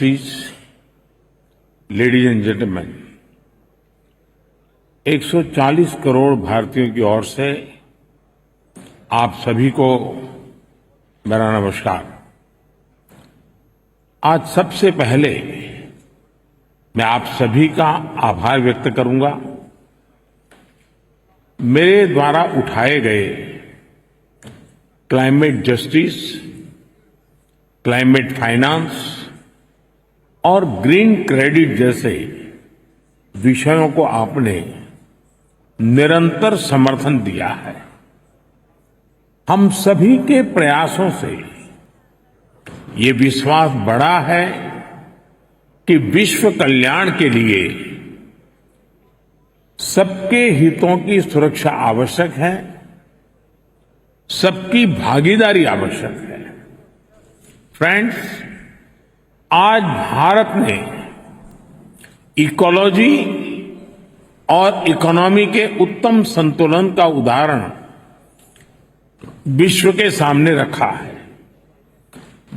Please, ladies and gentlemen, 140 crore भारतीयों की ओर से आप सभी को मेरा नमस्कार। आज सबसे पहले मैं आप सभी का आभार व्यक्त करूंगा। मेरे द्वारा उठाए गए क्लाइमेट जस्टिस, क्लाइमेट फाइनेंस और ग्रीन क्रेडिट जैसे विषयों को आपने निरंतर समर्थन दिया है। हम सभी के प्रयासों से ये विश्वास बढ़ा है कि विश्व कल्याण के लिए सबके हितों की सुरक्षा आवश्यक है, सबकी भागीदारी आवश्यक है। फ्रेंड्स, आज भारत ने इकोलॉजी और इकोनॉमी के उत्तम संतुलन का उदाहरण विश्व के सामने रखा है।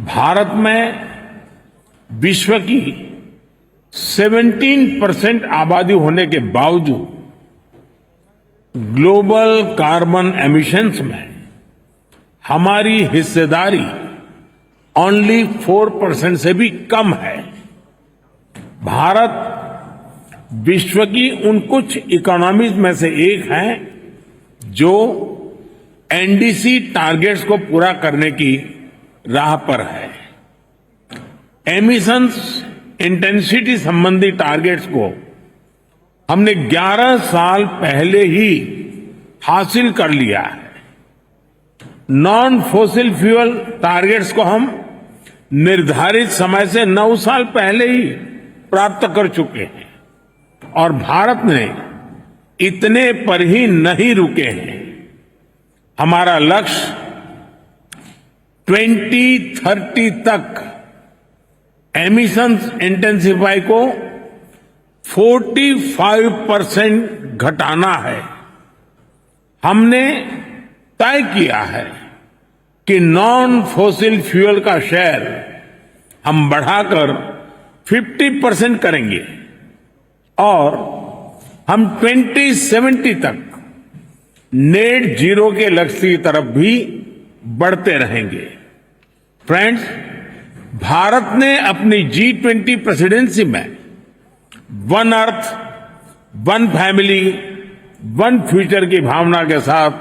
भारत में विश्व की 17% आबादी होने के बावजूद ग्लोबल कार्बन एमिशंस में हमारी हिस्सेदारी ओनली 4% से भी कम है। भारत विश्व की उन कुछ इकोनॉमीज में से एक है जो एनडीसी टारगेट्स को पूरा करने की राह पर है। एमिशंस इंटेंसिटी संबंधी टारगेट्स को हमने 11 साल पहले ही हासिल कर लिया है। नॉन फॉसिल फ्यूल टारगेट्स को हम निर्धारित समय से 9 साल पहले ही प्राप्त कर चुके हैं और भारत ने इतने पर ही नहीं रुके हैं। हमारा लक्ष्य 2030 तक एमिशंस इंटेंसिफाई को 45% घटाना है। हमने तय किया है कि नॉन फॉसिल फ्यूल का शेयर हम बढ़ाकर 50% करेंगे और हम 2070 तक नेट जीरो के लक्ष्य की तरफ भी बढ़ते रहेंगे। फ्रेंड्स, भारत ने अपनी G20 प्रेसिडेंसी में one earth, one family, one future की भावना के साथ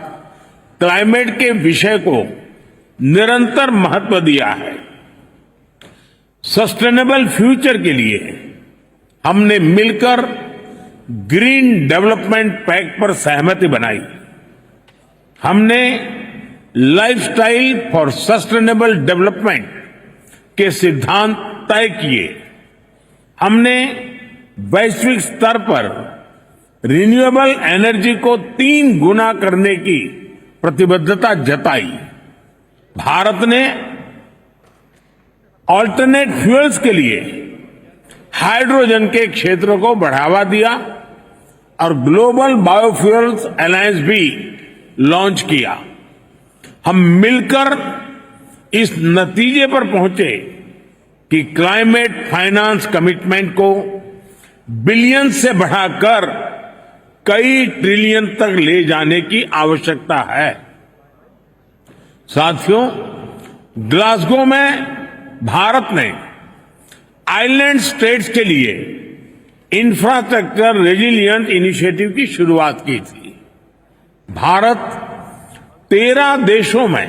क्लाइमेट के विषय को निरंतर महत्व दिया है। सस्टेनेबल फ्यूचर के लिए हमने मिलकर ग्रीन डेवलपमेंट पैक्ट पर सहमति बनाई। हमने लाइफस्टाइल फॉर सस्टेनेबल डेवलपमेंट के सिद्धांत तय किए। हमने वैश्विक स्तर पर रिन्यूएबल एनर्जी को 3 गुना करने की प्रतिबद्धता जताई। भारत ने ऑल्टरनेट फ्यूल्स के लिए हाइड्रोजन के क्षेत्र को बढ़ावा दिया और ग्लोबल बायोफ्यूल्स अलायंस भी लॉन्च किया। हम मिलकर इस नतीजे पर पहुंचे कि क्लाइमेट फाइनेंस कमिटमेंट को बिलियन से बढ़ाकर कई ट्रिलियन तक ले जाने की आवश्यकता है। साथियों, ग्लासगो में भारत ने आइलैंड स्टेट्स के लिए इंफ्रास्ट्रक्चर रेजिलिएंट इनिशिएटिव की शुरुआत की थी। भारत 13 देशों में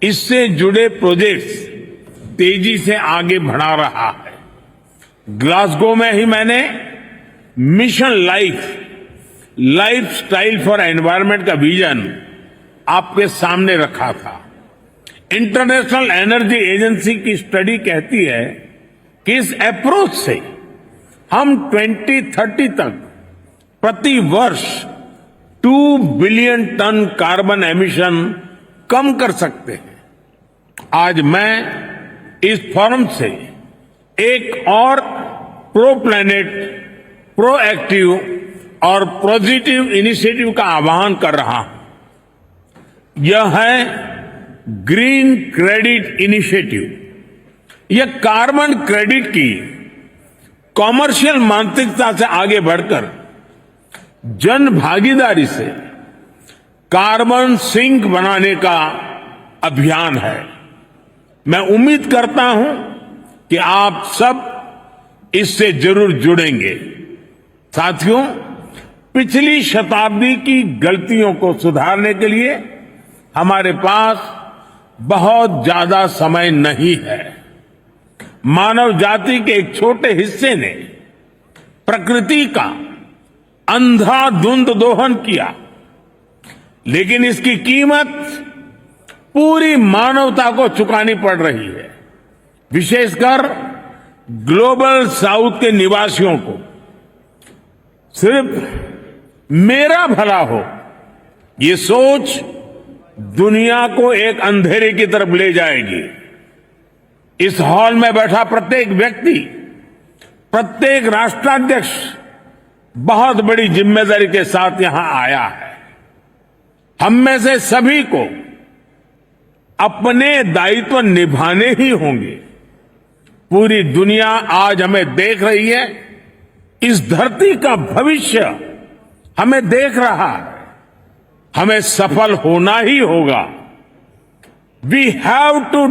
इससे जुड़े प्रोजेक्ट्स तेजी से आगे बढ़ा रहा है। ग्लासगो में ही मैंने mission life style for environment का विजन आपके सामने रखा था। इंटरनेशनल एनर्जी एजेंसी की स्टडी कहती है कि इस अप्रोच से हम 2030 तक प्रति वर्ष 2 बिलियन टन कार्बन एमिशन कम कर सकते हैं। आज मैं इस फोरम से एक और प्रो प्लैनेट, प्रोएक्टिव और पॉजिटिव इनिशिएटिव का आह्वान कर रहा हूं। यह है ग्रीन क्रेडिट इनिशिएटिव। यह कार्बन क्रेडिट की कॉमर्शियल मानसिकता से आगे बढ़कर जन भागीदारी से कार्बन सिंक बनाने का अभियान है। मैं उम्मीद करता हूं कि आप सब इससे जरूर जुड़ेंगे। साथियों, पिछली शताब्दी की गलतियों को सुधारने के लिए हमारे पास बहुत ज्यादा समय नहीं है। मानव जाति के एक छोटे हिस्से ने प्रकृति का अंधाधुंध दोहन किया, लेकिन इसकी कीमत पूरी मानवता को चुकानी पड़ रही है। विशेषकर ग्लोबल साउथ के निवासियों को सिर्फ मेरा भला हो, ये सोच दुनिया को एक अंधेरे की तरफ ले जाएगी। इस हॉल में बैठा प्रत्येक व्यक्ति, प्रत्येक राष्ट्राध्यक्ष बहुत बड़ी जिम्मेदारी के साथ यहां आया है। हम में से सभी को अपने दायित्व निभाने ही होंगे। पूरी दुनिया आज हमें देख रही है। इस धरती का भविष्य हमें देख रहा है। हमें सफल होना ही होगा। We have to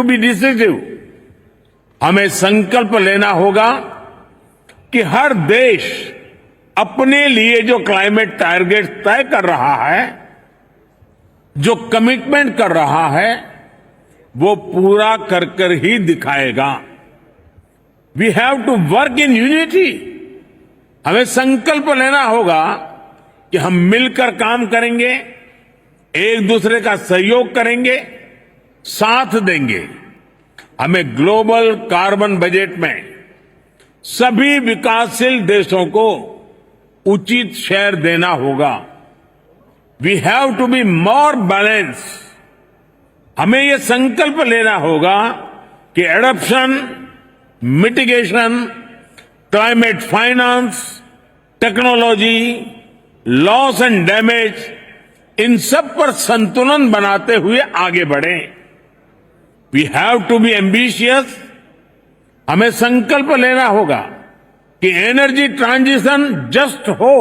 be decisive. हमें संकल्प लेना होगा कि हर देश अपने लिए जो क्लाइमेट टारगेट तय कर रहा है, जो कमिटमेंट कर रहा है, वो पूरा कर कर ही दिखाएगा। We have to work in unity. हमें संकल्प लेना होगा कि हम मिलकर काम करेंगे, एक दूसरे का सहयोग करेंगे, साथ देंगे। हमें ग्लोबल कार्बन बजट में सभी विकासशील देशों को उचित शेयर देना होगा। We have to be more balance. हमें यह संकल्प लेना होगा कि adoption, mitigation, climate finance, technology, loss and damage, इन सब पर संतुलन बनाते हुए आगे बढ़ें। We have to be ambitious. हमें संकल्प लेना होगा कि एनर्जी ट्रांजिशन जस्ट हो,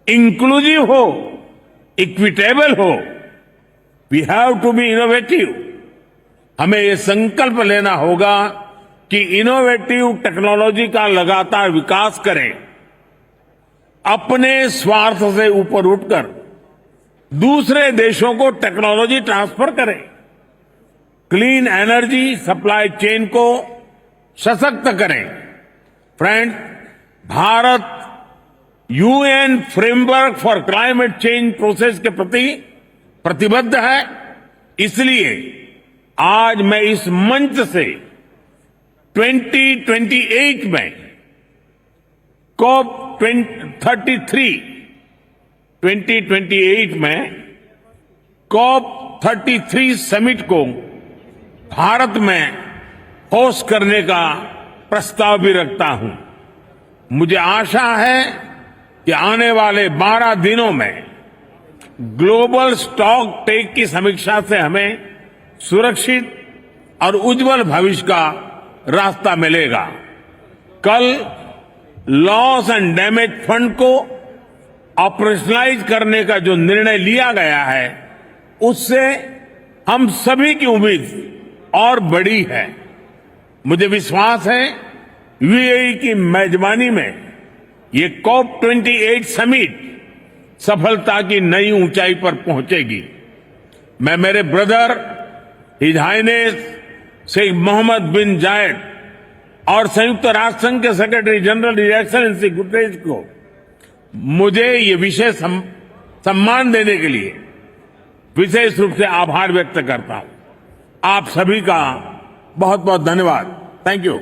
इंक्लूसिव हो, इक्विटेबल हो। We have to be innovative. हमें यह संकल्प लेना होगा कि इनोवेटिव टेक्नोलॉजी का लगातार विकास करें। अपने स्वार्थ से ऊपर उठकर दूसरे देशों को टेक्नोलॉजी ट्रांसफर करें। क्लीन एनर्जी सप्लाई चेन को सशक्त करें। Friend, Bharat UN framework for climate change process के प्रति प्रतिबद्ध है। इसलिए आज मैं इस मंच से 2028 में COP 2028 में COP 33 समिट को भारत में होस्ट करने का प्रस्ताव भी रखता हूं। मुझे आशा है कि आने वाले 12 दिनों में ग्लोबल स्टॉक टेक की समीक्षा से हमें सुरक्षित और उज्जवल भविष्य का रास्ता मिलेगा। कल लॉस एंड डैमेज फंड को ऑपरेशनलाइज करने का जो निर्णय लिया गया है, उससे हम सभी की उम्मीद और बड़ी है। मुझे विश्वास है यूएई की मेजबानी में ये COP 28 समिट सफलता की नई ऊंचाई पर पहुंचेगी। मैं मेरे brother his highness Sheikh Mohammed bin Zayed और संयुक्त राष्ट्र संघ के secretary general his excellency Guterres को मुझे ये विशेष सम्मान देने के लिए विशेष रूप से आभार व्यक्त करता हूं। आप सभी का बहुत बहुत धन्यवाद। Thank you.